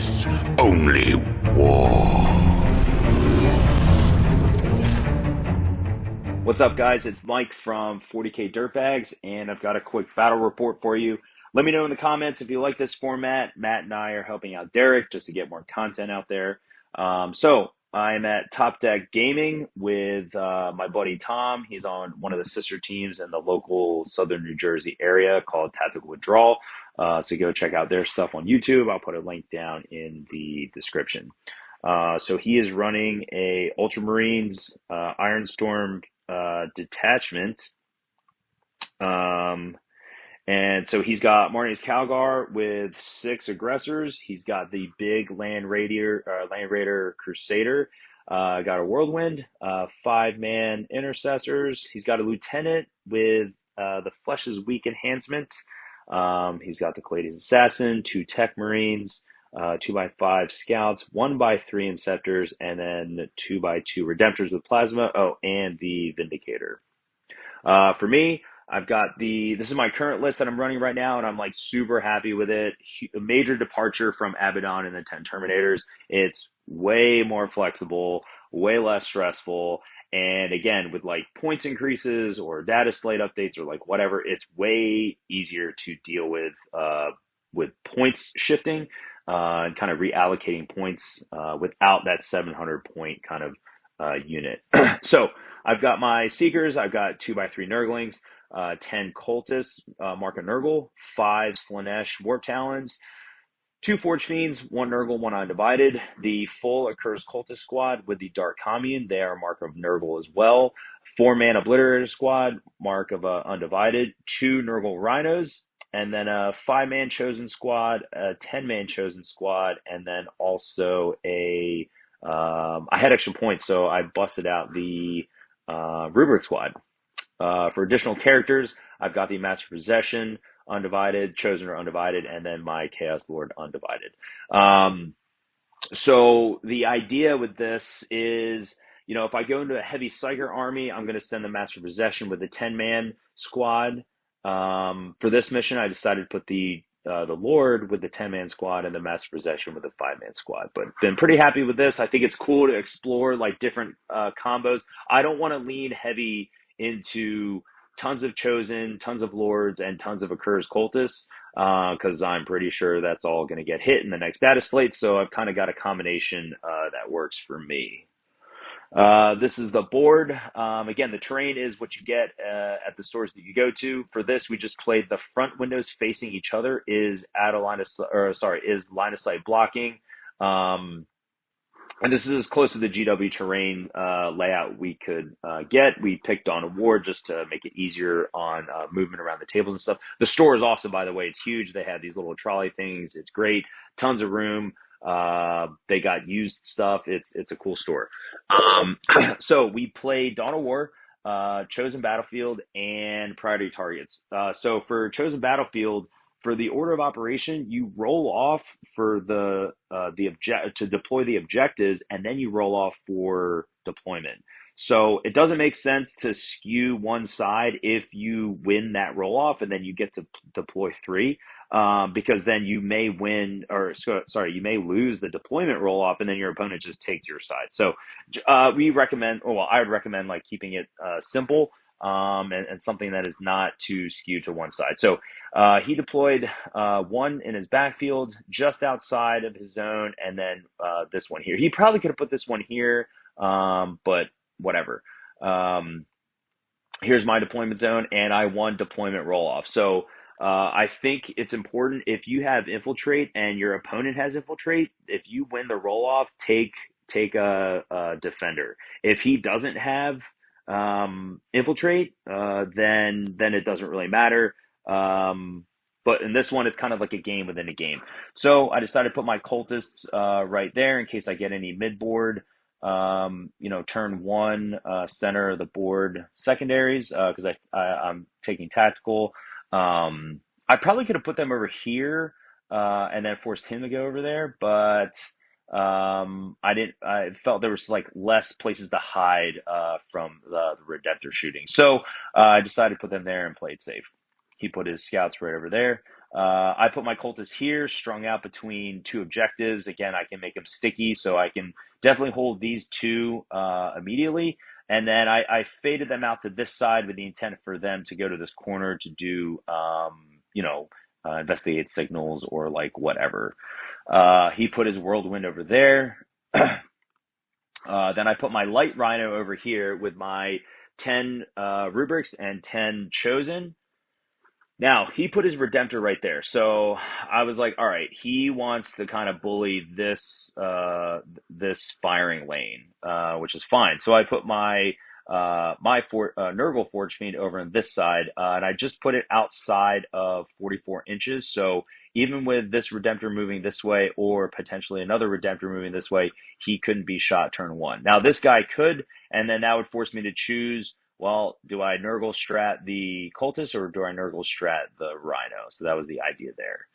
peace, only war. What's up, guys? It's Mike from 40K Dirtbags, and I've got a quick battle report for you. Let me know in the comments if you like this format. Matt and I are helping out Derek just to get more content out there. So I'm at Top Deck Gaming with my buddy Tom. He's on one of the sister teams in the local Southern New Jersey area called Tactical Withdrawal. So go check out their stuff on YouTube. I'll put a link down in the description. So he is running a Ultramarines Iron Storm detachment. And so he's got Marnie's Calgar with 6 aggressors. He's got the big Land Raider Crusader. Got a Whirlwind, 5-man intercessors. He's got a lieutenant with the Flesh's Weak enhancement. He's got the Clades Assassin, 2 Tech Marines, 2x5 Scouts, 1x3 Inceptors, and then 2x2 Redemptors with Plasma. Oh, and the Vindicator. For me, I've got this is my current list that I'm running right now, and I'm like super happy with it. A major departure from Abaddon and the 10 Terminators. It's way more flexible, way less stressful. And again, with like points increases or data slate updates or like whatever, it's way easier to deal with points shifting and kind of reallocating points without that 700 point kind of unit. So I've got my Seekers. I've got 2x3 Nurglings, 10 Cultists, Mark of Nurgle, 5 Slanesh Warp Talons, 2 Forge Fiends, 1 Nurgle, 1 Undivided. The full Accursed Cultist squad with the Dark Commune, they are Mark of Nurgle as well. 4-man Obliterator squad, Mark of Undivided, 2 Nurgle Rhinos, and then a 5-man Chosen squad, a 10-man Chosen squad, and then also I had extra points, so I busted out the Rubric squad. For additional characters, I've got the Master Possession, Undivided, Chosen or Undivided, and then my Chaos Lord Undivided. So the idea with this is, if I go into a heavy Psyker army, I'm going to send the Master Possession with a 10-man squad. For this mission, I decided to put the Lord with the 10-man squad and the Master Possession with the 5-man squad. But been pretty happy with this. I think it's cool to explore like different combos. I don't want to lean heavy into tons of Chosen, tons of Lords, and tons of Accursed Cultists, because I'm pretty sure that's all going to get hit in the next data slate. So I've kind of got a combination that works for me. This is the board. Again, the terrain is what you get at the stores that you go to. For this, we just played the front windows facing each other is line of sight blocking. And this is as close to the GW terrain layout we could get. We picked on a ward just to make it easier on movement around the tables and stuff. The store is awesome, by the way. It's huge. They have these little trolley things. It's great. Tons of room. They got used stuff. It's a cool store. So we played Dawn of War, Chosen Battlefield, and Priority Targets. So for Chosen Battlefield, for the order of operation, you roll off for to deploy the objectives, and then you roll off for deployment. So it doesn't make sense to skew one side if you win that roll off and then you get to deploy 3, because then you may you may lose the deployment roll off and then your opponent just takes your side. So I would recommend like keeping it simple. And something that is not too skewed to one side. So he deployed 1 in his backfield just outside of his zone, and then this one here. He probably could have put this one here, but whatever. Here's my deployment zone, and I won deployment roll-off. So I think it's important, if you have Infiltrate and your opponent has Infiltrate, if you win the roll-off, take a Defender. If he doesn't have Infiltrate, then it doesn't really matter. But in this one, it's kind of like a game within a game. So I decided to put my Cultists right there in case I get any mid-board, turn 1 center of the board secondaries, because I'm taking tactical. I probably could have put them over here and then forced him to go over there, but I felt there was like less places to hide from the Redemptor shooting. So I decided to put them there and play it safe. He put his scouts right over there. I put my cultists here, strung out between two objectives. Again, I can make them sticky, so I can definitely hold these two immediately. And then I faded them out to this side with the intent for them to go to this corner to do, investigate signals or like whatever. He put his whirlwind over there. Then I put my light rhino over here with my 10 rubrics and 10 chosen. Now, he put his Redemptor right there. So I was like, all right, he wants to kind of bully this this firing lane, which is fine. So I put my Nurgle Forge Fiend over on this side, and I just put it outside of 44 inches. So even with this Redemptor moving this way or potentially another Redemptor moving this way, he couldn't be shot turn one. Now, this guy could, and then that would force me to choose, well, do I Nurgle Strat the Cultist or do I Nurgle Strat the Rhino? So that was the idea there.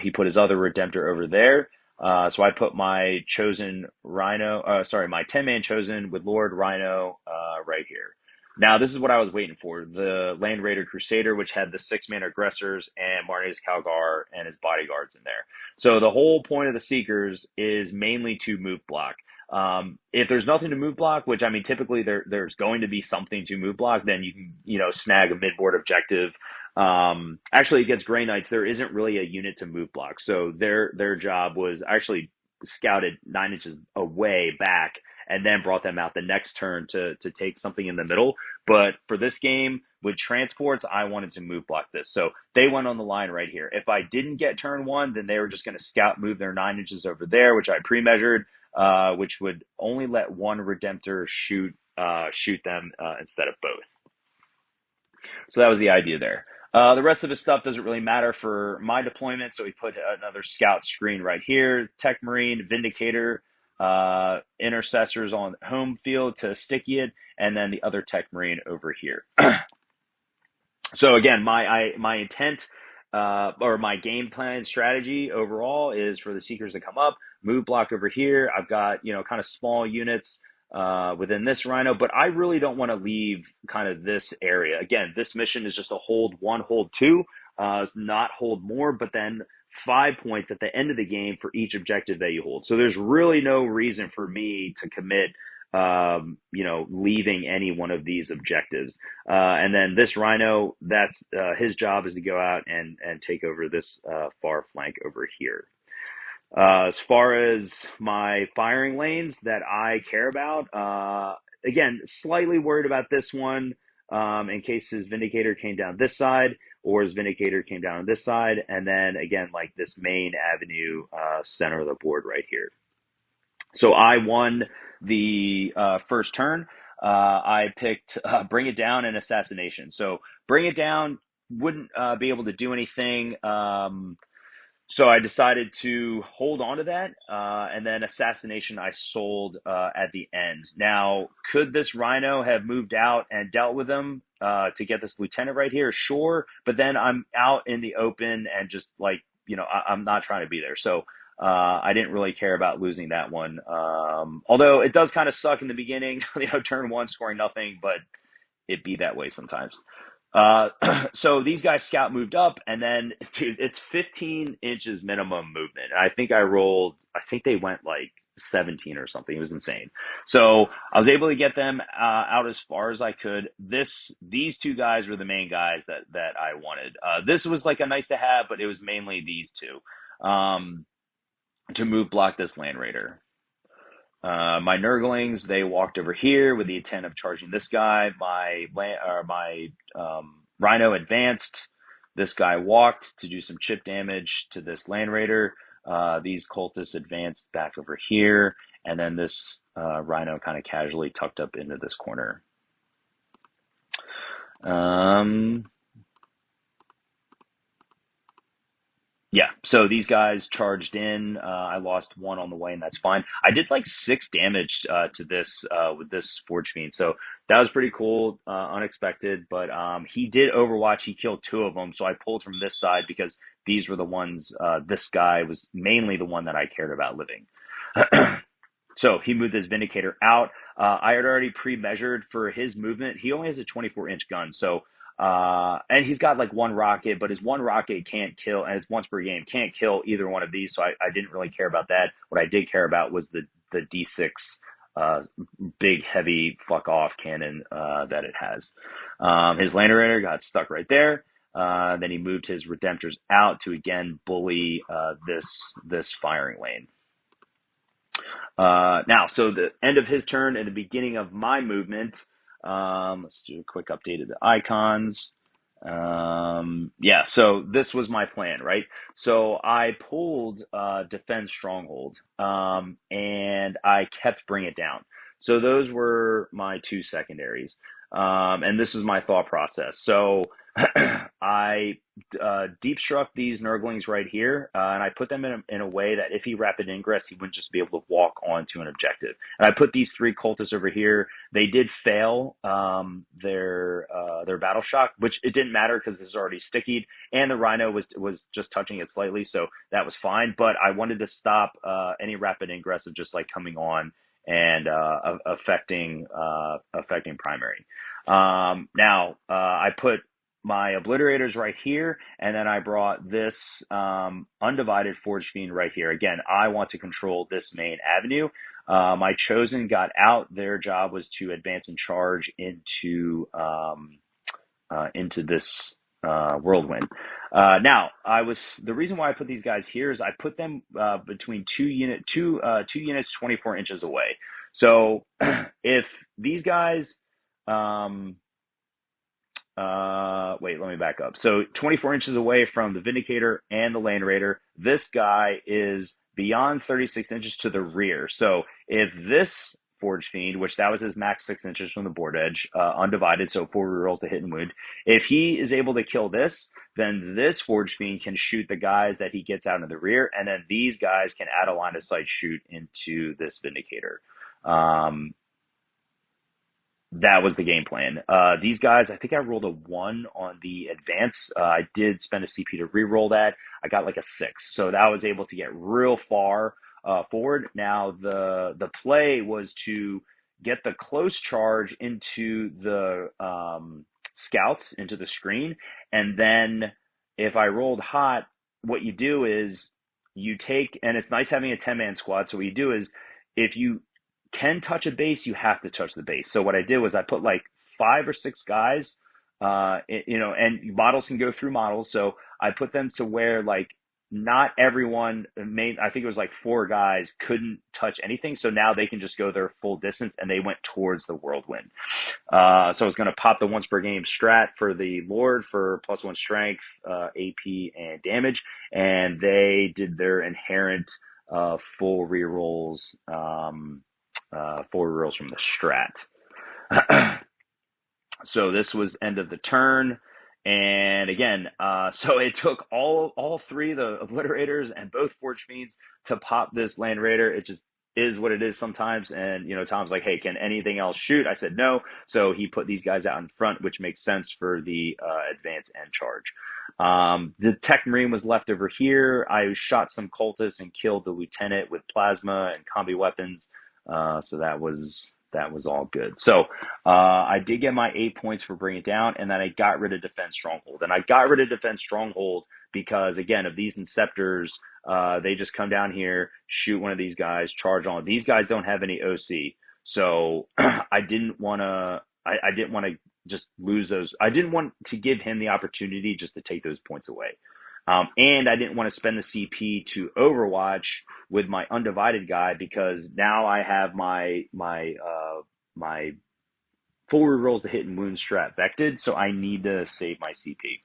He put his other Redemptor over there. So I put my chosen Rhino, my 10-man chosen with Lord Rhino right here. Now, this is what I was waiting for. The Land Raider Crusader, which had the 6-man aggressors and Marnay's Calgar and his bodyguards in there. So the whole point of the Seekers is mainly to move block. If there's nothing to move block, which I mean, typically there's going to be something to move block, then you can, snag a midboard objective. Actually against Grey Knights, there isn't really a unit to move block. So their job was actually scouted 9 inches away back and then brought them out the next turn to take something in the middle. But for this game with transports, I wanted to move block this. So they went on the line right here. If I didn't get turn one, then they were just going to scout move their 9 inches over there, which I pre-measured. Which would only let one Redemptor shoot them instead of both. So that was the idea there. The rest of his stuff doesn't really matter for my deployment, so we put another scout screen right here, Tech Marine, Vindicator, Intercessors on home field to sticky it, and then the other Tech Marine over here. So again, my intent or my game plan strategy overall is for the Seekers to come up, move block over here. I've got, kind of small units within this Rhino, but I really don't want to leave kind of this area. Again, this mission is just a hold 1, hold 2, not hold more, but then 5 points at the end of the game for each objective that you hold. So there's really no reason for me to commit leaving any one of these objectives. And then this Rhino, that's his job is to go out and take over this far flank over here. As far as my firing lanes that I care about, again, slightly worried about this one in case his Vindicator came down this side or his Vindicator came down on this side. And then again, like this main avenue center of the board right here. So I won the first turn. I picked Bring It Down and Assassination. So Bring It Down wouldn't be able to do anything. So I decided to hold on to that. And then Assassination I sold at the end. Now, could this Rhino have moved out and dealt with him to get this Lieutenant right here? Sure. But then I'm out in the open and just like, I'm not trying to be there. So I didn't really care about losing that one. Although it does kind of suck in the beginning, turn one scoring nothing, but it be that way sometimes. So these guys scout moved up, and then dude, it's 15 inches minimum movement. I think they went like 17 or something. It was insane. So I was able to get them out as far as I could. These two guys were the main guys that I wanted. This was like a nice to have, but it was mainly these two. To move block this Land Raider. My Nurglings, they walked over here with the intent of charging this guy. My Rhino advanced. This guy walked to do some chip damage to this Land Raider. These cultists advanced back over here. And then this Rhino kind of casually tucked up into this corner. Yeah, so these guys charged in. I lost one on the way, and that's fine. I did like 6 damage to this with this Forge Fiend, so that was pretty cool, unexpected. But he did Overwatch. He killed 2 of them, so I pulled from this side because these were the ones. This guy was mainly the one that I cared about living. So he moved his Vindicator out. I had already pre-measured for his movement. He only has a 24-inch gun, so And he's got like one rocket, but his one rocket can't kill, and it's once per game, can't kill either one of these. So I didn't really care about that. What I did care about was the D6 big heavy fuck off cannon that it has. His Lander Raider got stuck right there. Then he moved his Redemptors out to again bully this firing lane. Now, so the end of his turn and the beginning of my movement. Let's do a quick update of the icons. Yeah, so this was my plan, right? So I pulled Defend Stronghold, and I kept Bring It Down. So those were my two secondaries. And this is my thought process. So I deep struck these Nurglings right here, and I put them in a way that if he rapid ingress, he wouldn't just be able to walk onto an objective. And I put these three cultists over here. They did fail their battle shock, which it didn't matter because this is already stickied, and the Rhino was just touching it slightly, so that was fine. But I wanted to stop any rapid ingress of just like coming on and affecting primary. Now I put my Obliterators right here, and then I brought this Undivided Forge Fiend right here. Again, I want to control this main avenue. My Chosen got out. Their job was to advance and charge into this whirlwind. Now, the reason why I put these guys here is I put them between two units 24 inches away. So if these guys wait, let me back up. So 24 inches away from the Vindicator and the Land Raider, this guy is beyond 36 inches to the rear. So if this Forge Fiend, which that was his max 6 inches from the board edge, undivided, so 4 rerolls to hit and wound, if he is able to kill this, then this Forge Fiend can shoot the guys that he gets out in the rear, and then these guys can add a line of sight shoot into this Vindicator. That was the game plan. These guys, I think I rolled a 1 on the advance. I did spend a CP to re-roll that. I got like a 6. So that was able to get real far forward. Now, the play was to get the close charge into the scouts, into the screen. And then if I rolled hot, what you do is you take, and it's nice having a 10-man squad. So what you do is if you can touch a base, you have to touch the base. So what I did was I put like 5 or 6 guys, and models can go through models. So I put them to where like not everyone I think it was like 4 guys couldn't touch anything. So now they can just go their full distance, and they went towards the whirlwind. So I was going to pop the once per game strat for the Lord for +1 strength, AP, and damage. And they did their inherent full rerolls, 4 rerolls from the strat. So this was end of the turn. And again, so it took all 3 of the Obliterators and both Forge Fiends to pop this Land Raider. It just is what it is sometimes. And, Tom's like, hey, can anything else shoot? I said no. So he put these guys out in front, which makes sense for the advance and charge. The Tech Marine was left over here. I shot some cultists and killed the Lieutenant with plasma and combi weapons. So that was all good. So I did get my 8 points for Bring It Down, and then I got rid of Defend Stronghold. And I got rid of Defend Stronghold because, again, of these Inceptors, they just come down here, shoot one of these guys, charge on. These guys don't have any OC, so I didn't want to just lose those. I didn't want to give him the opportunity just to take those points away. And I didn't want to spend the CP to Overwatch with my Undivided guy, because now I have my full rerolls to hit and wound strat vected, so I need to save my CP.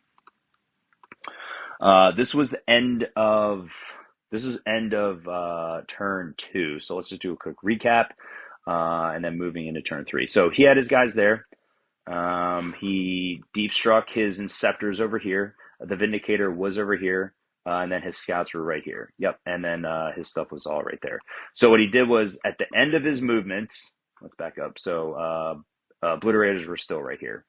This was end of turn 2. So let's just do a quick recap, and then moving into turn 3. So he had his guys there. He deep struck his Inceptors over here. The Vindicator was over here, and then his scouts were right here. Yep, and then his stuff was all right there. So what he did was, at the end of his movement, let's back up. So Obliterators were still right here.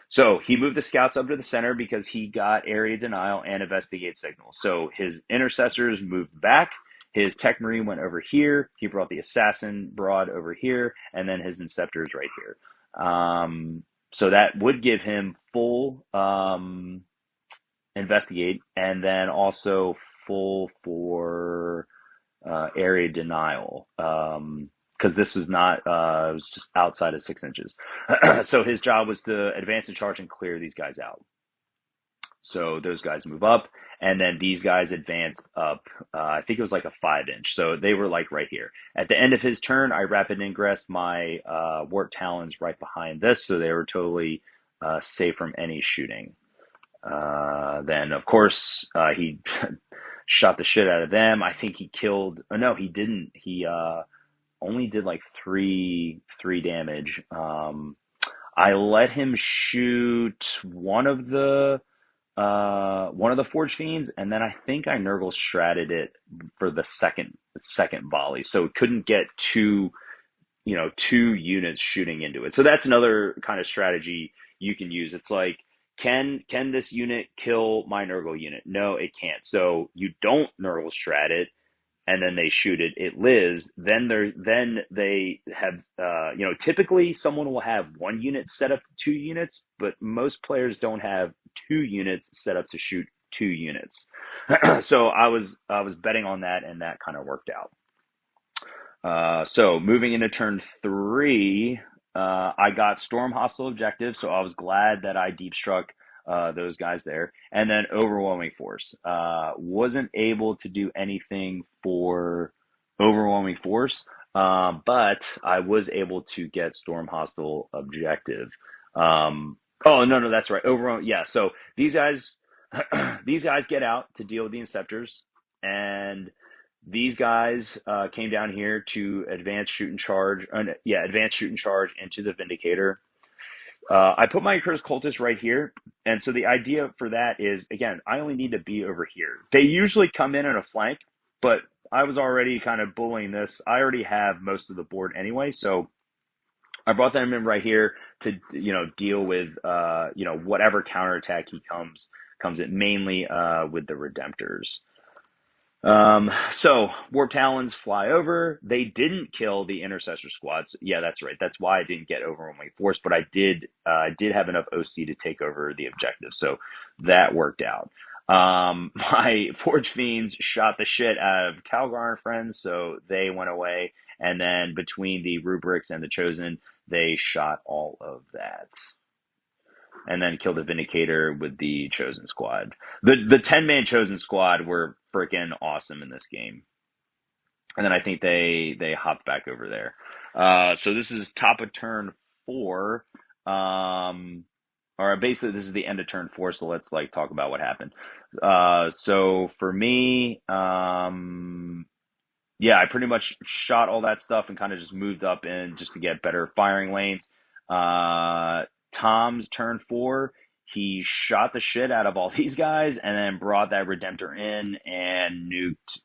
So he moved the scouts up to the center because he got Area Denial and Investigate Signal. So his Intercessors moved back. His Tech Marine went over here. He brought the Assassin Broad over here, and then his Inceptors right here. So that would give him full investigate, and then also full for area denial. Because this is not, it was just outside of 6 inches. So his job was to advance and charge and clear these guys out. So those guys move up, and then these guys advanced up. I think it was like a 5 inch. So they were like right here. At the end of his turn, I rapid ingress my warp talons right behind this, so they were totally safe from any shooting. Then, of course, he shot the shit out of them. I think he killed. Oh, no, he didn't. He only did like three damage. I let him shoot one of the Forge Fiends, and then I think I Nurgle stratted it for the second volley, so it couldn't get two units shooting into it. So that's another kind of strategy you can use. It's like, can this unit kill my Nurgle unit? No, it can't. So you don't Nurgle strat it, and then they shoot it. It lives. Then they have typically someone will have 1 unit set up to 2 units, but most players don't have 2 units set up to shoot 2 units. So I was betting on that, and that kind of worked out. So moving into turn 3, I got Storm Hostile Objective, so I was glad that I deep struck those guys there. And then Overwhelming Force. Wasn't able to do anything for Overwhelming Force, but I was able to get Storm Hostile Objective. Oh, no, that's right. Overwhelming, yeah. So these guys get out to deal with the Inceptors, and these guys came down here to advance, shoot, and charge. Advance, shoot, and charge into the Vindicator. I put my Curse Cultist right here, and so the idea for that is, again, I only need to be over here. They usually come in on a flank, but I was already kind of bullying this. I already have most of the board anyway, so I brought them in right here to deal with whatever counterattack he comes in, mainly with the Redemptors. So Warp Talons fly over. They didn't kill the Intercessor squads. Yeah, that's right. That's why I didn't get Overwhelming Force, but I did have enough OC to take over the objective. So that worked out. My Forge Fiends shot the shit out of Calgar and friends, so they went away. And then between the Rubrics and the Chosen, they shot all of that. And then killed the Vindicator with the Chosen squad. The 10-man Chosen squad were freaking awesome in this game. And then I think they hopped back over there. So this is top of turn 4. Or basically this is the end of turn 4, so let's talk about what happened. So for me, I pretty much shot all that stuff and kind of just moved up in just to get better firing lanes. Tom's turn 4, he shot the shit out of all these guys and then brought that Redemptor in and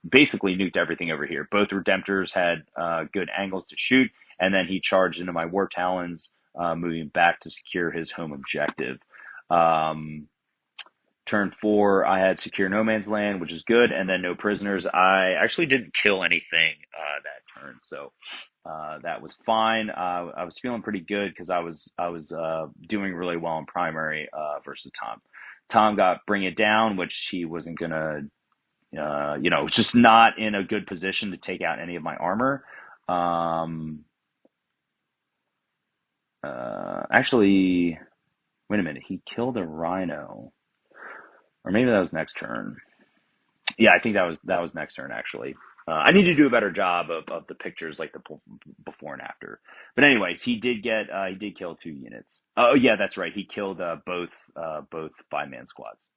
basically nuked everything over here. Both Redemptors had good angles to shoot, and then he charged into my Warp Talons, moving back to secure his home objective. Turn 4, I had secure no man's land, which is good, and then no prisoners. I actually didn't kill anything that turn, so that was fine. I was feeling pretty good because I was doing really well in primary versus Tom. Tom got Bring It Down, which he wasn't gonna, just not in a good position to take out any of my armor. Actually, wait a minute. He killed a rhino. Or maybe that was next turn. Yeah, I think that was next turn, actually. I need to do a better job of the pictures, like the before and after. But anyways, he did kill 2 units. Oh yeah, that's right. He killed both 5-man squads.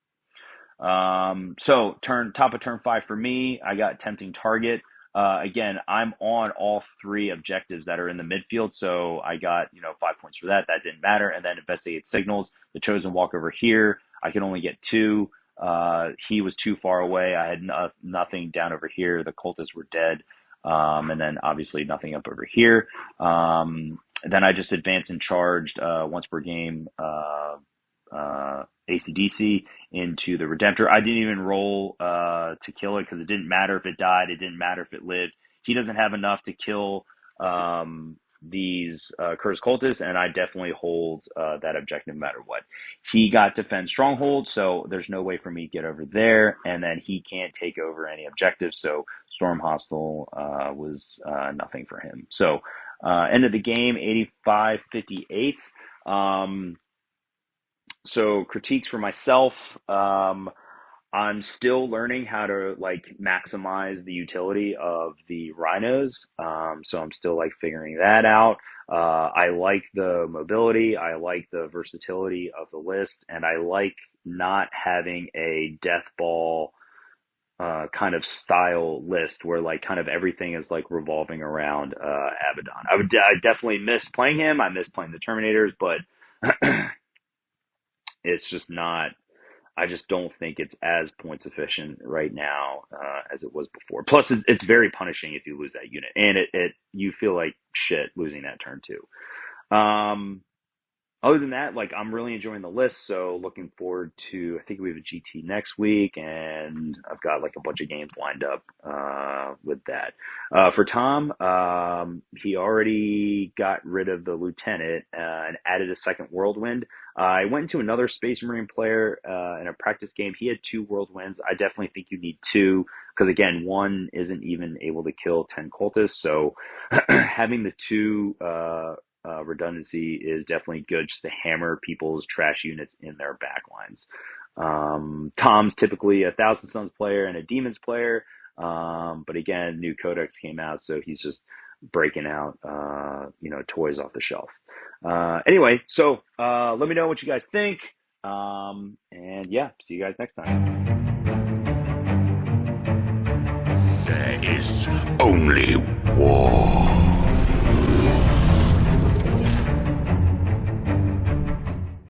So top of turn 5 for me. I got Tempting Target. Again, I'm on all 3 objectives that are in the midfield, so I got 5 points for that. That didn't matter. And then Investigate Signals. The Chosen walk over here. I could only get 2. He was too far away. I had nothing down over here. The cultists were dead. And then obviously nothing up over here. Then I just advanced and charged once per game AC/DC into the Redemptor. I didn't even roll to kill it because it didn't matter if it died. It didn't matter if it lived. He doesn't have enough to kill these Curse cultists, and I definitely hold that objective no matter what. He got defend stronghold, so there's no way for me to get over there, and then he can't take over any objectives, so storm hostile was nothing for him. So end of the game, 85-58. So critiques for myself. I'm still learning how to like maximize the utility of the rhinos. So I'm still like figuring that out. I like the mobility. I like the versatility of the list, and I like not having a death ball kind of style list where like kind of everything is like revolving around Abaddon. I definitely miss playing him. I miss playing the Terminators, but it's just not. I just don't think it's as points efficient right now as it was before. Plus, it's very punishing if you lose that unit, and you feel like shit losing that turn too. Other than that, like I'm really enjoying the list, so looking forward to. I think we have a GT next week, and I've got like a bunch of games lined up with that. For Tom, he already got rid of the lieutenant and added a second whirlwind. I went into another Space Marine player in a practice game. He had 2 whirlwinds. I definitely think you need 2 because again, 1 isn't even able to kill 10 cultists. So having the 2 redundancy is definitely good just to hammer people's trash units in their backlines. Tom's typically a Thousand Suns player and a Demons player, but again, new codex came out, so he's just breaking out toys off the shelf. Anyway, so let me know what you guys think, and yeah, see you guys next time. There is only war.